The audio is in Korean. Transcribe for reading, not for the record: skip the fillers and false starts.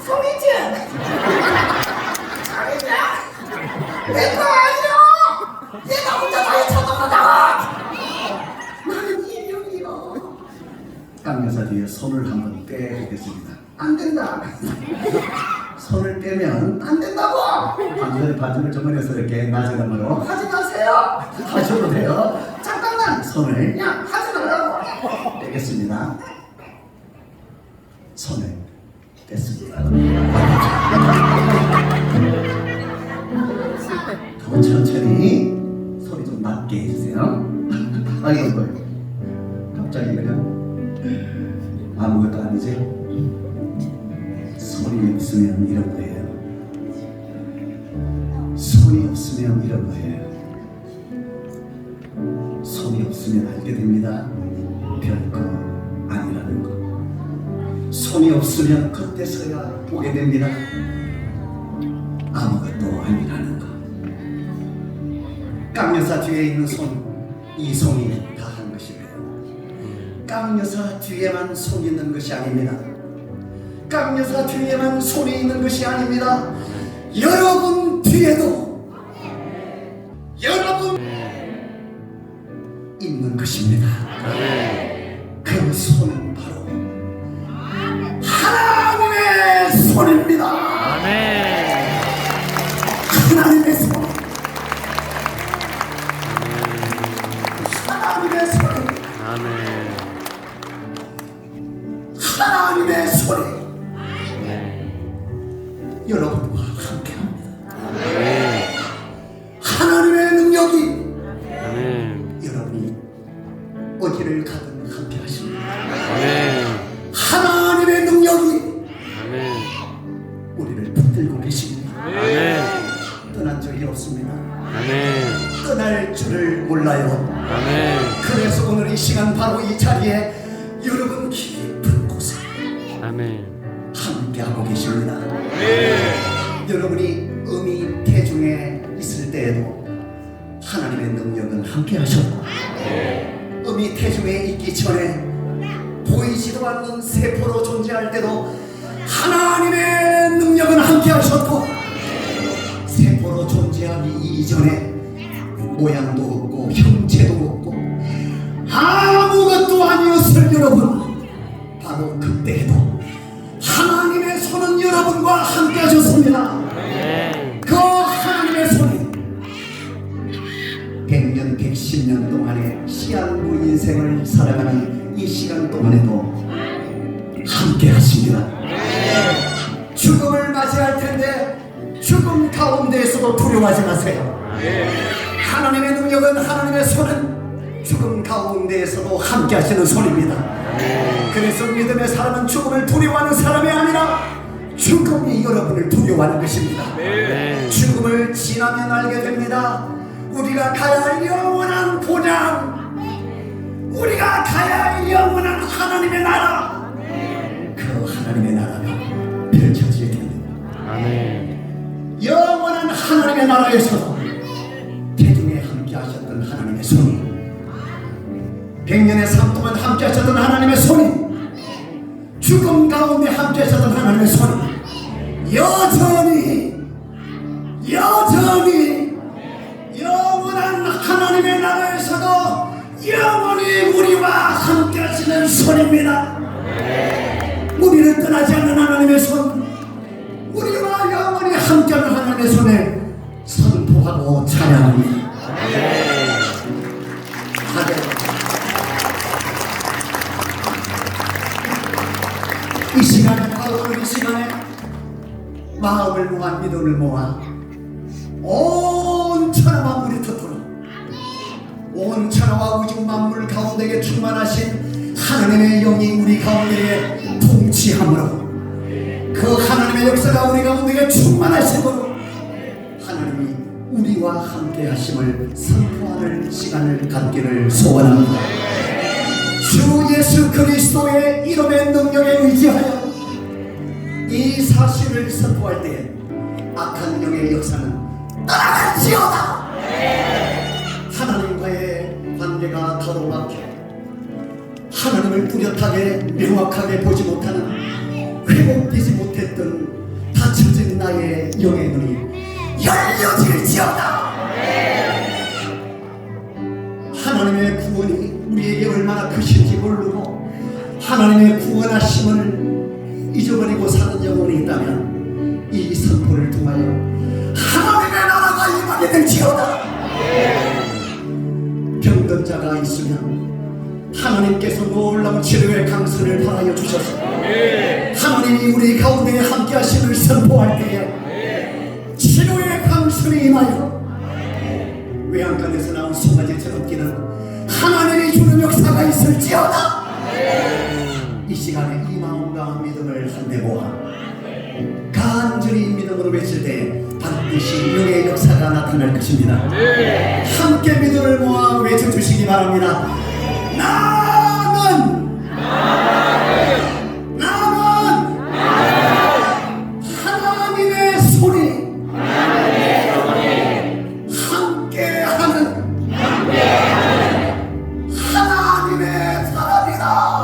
송이지? 잘했냐? 내거 아니야! 얘가 혼자 다 해쳐먹는다! 나는 이명이요. 깡여사 뒤에 손을 한번 떼보겠습니다. 안 된다. 손을 떼면 안 된다고! 반절 반절을 저번에서 이렇게 나중으로 하지 마세요! 하셔도 돼요. 잠깐만! 손을 그냥 하지 말라고! 떼겠습니다. 손을 뗐습니다. 더 천천히 소리 좀 낮게 해주세요. 아이고 갑자기 그냥 아무것도 아니지. 손이 없으면 이런 거예요. 손이 없으면 이런 거예요. 손이 없으면 알게 됩니다. 별거 아니라는 거. 손이 없으면 그때서야 보게 됩니다. 아무것도 아니라는 거. 깡여사 뒤에 있는 손, 이 손이 다 한 것이래요. 깡여사 뒤에만 손이 있는 것이 아닙니다. 깡여사 뒤에만 손이 있는 것이 아닙니다. 여러분 뒤에도 여러분 있는 것입니다. 그 손은 바로 하나님의 손입니다. 하나님의 손. 하나님의 손. 하나님의 손이 여러분과 함께합니다. 하나님의 능력이 여러분이 어디를 가든 함께하십니다. 하나님의 능력이 우리를 붙들고 계십니다. 떠난 적이 없습니다. 떠날 줄을 몰라요. 그래서 오늘 이 시간 바로 이 자리에 여러분 깊은 곳에 함께하고 계십니다. 여러분이 음이 태중에 있을 때에도 하나님의 능력은 함께하셨고, 음이 태중에 있기 전에 보이지도 않는 세포로 존재할 때도 하나님의 능력은 함께하셨고, 세포로 존재하기 이전에 모양도 없고 형체도 없고 아무것도 아니었을 여러분, 바로 그때에도 하나님의 손은 여러분과 함께 하셨습니다. 그 하나님의 손이 100년, 110년 동안의 시한부 인생을 살아가는 이 시간 동안에도 함께 하십니다. 죽음을 맞이할 텐데 죽음 가운데에서도 두려워하지 마세요. 하나님의 능력은, 하나님의 손은 죽음 가운데에서도 함께 하시는 손입니다. 그래서 믿음의 사람은 죽음을 두려워하는 사람이 아니라 죽음이 여러분을 두려워하는 것입니다. 죽음을 지나면 알게 됩니다. 우리가 가야 할 영원한 보장, 우리가 가야 할 영원한 하나님의 나라, 그 하나님의 나라가 펼쳐질 텐데, 영원한 하나님의 나라에서도 태중에 함께 하셨던 하나님의 손이, 100년의 삶 동안 함께 하셨던 하나님의 손이, 죽음 가운데 함께 하셨던 하나님의 손이 여전히 영원한 하나님의 나라에서도 영원히 우리와 함께 하시는 손입니다. 우리를 떠나지 않는 하나님의 손, 우리와 영원히 함께하는 하나님의 손을 선포하고 찬양합니다. 이 시간에, 바로 오늘 이 시간에 마음을 모아 믿음을 모아 온 천하 만물이 터토록 온 천하와 우주 만물 가운데에 충만하신 하나님의 영이 우리 가운데에 통치함으로, 그 하나님의 역사가 우리 가운데에 충만하심으로 하나님이 우리와 함께 하심을 선포하는 시간을 갖기를 소원합니다. 주 예수 그리스도의 이름의 능력에 의지하여 이 사실을 선포할 때 악한 영의 역사는 떠나갈지어다. 하나님과의 관계가 가로막혀 하나님을 뚜렷하게 명확하게 보지 못하는 회복되지 못했던 닫혀진 나의 영의 눈이 열려질지어다. 하나님의 구원이 우리에게 얼마나 크신지 모르고 하나님의 구원하심을 잊어버리고 사는 영혼이 있다면 이 선포를 통하여 하나님의 나라가 임하게 될지어다. 병든 자가 있으면 하나님께서 놀라운 치료의 강선을 바라여 주셔서 하나님이 우리 가운데 함께 하심을 선포할 때에 치료의 강선이 임하여 외양간에서 나온 송아지처럼 뛰는 하나님이 주는 역사가 있을지어다. 이 시간에 이 마음과 믿음을 한데 모아 간절히 믿음으로 외칠 때 반드시 영의 역사가 나타날 것입니다. 함께 믿음을 모아 외쳐주시기 바랍니다. 나는 하나님의 손이 함께하는 하나님의 사람이다.